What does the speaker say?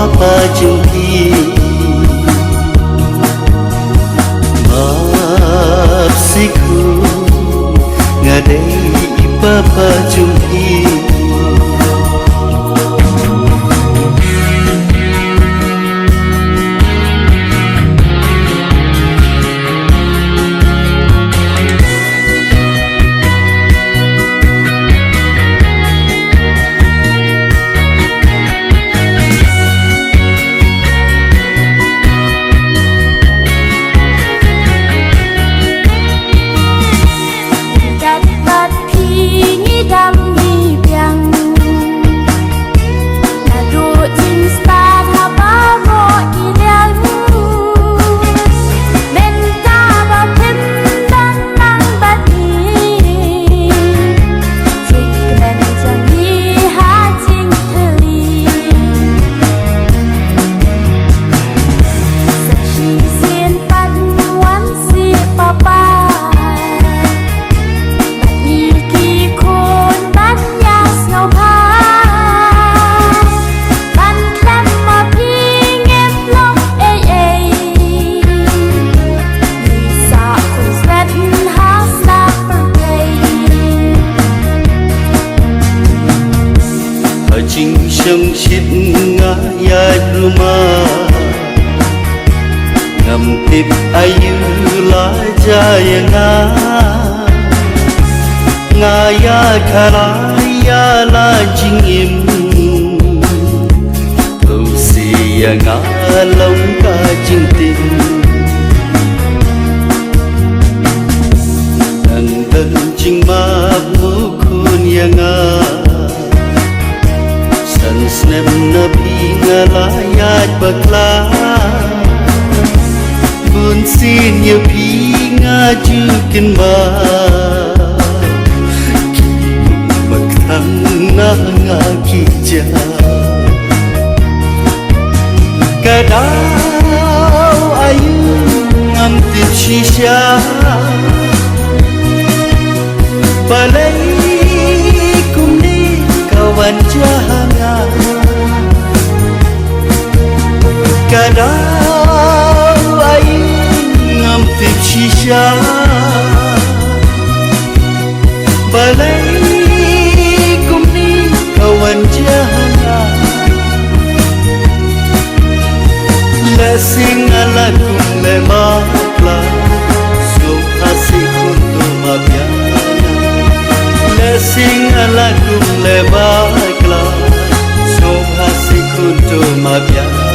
papa jumpi maafsiku ngadai papa jumpi trong chiếc ngã dài rumah ngầm tiếp ayu lá jaya ngà ya khara ya la jing im tu si ya ngà long ca jing tin nang tân jing ma mu kun ya ngà Snap na pingalayat bakla Bunsin ya pinga jukin ba Magtang na nga kitja Kadaw ayun ang tinsisya Balay kumni kawan jahan Kadang air ngampit shisha Balai kumni kawan jahana Lesing ala kum lemakla So kasih kuntu mabiana Lesing ala kum lemakla So kasih kuntu mabiana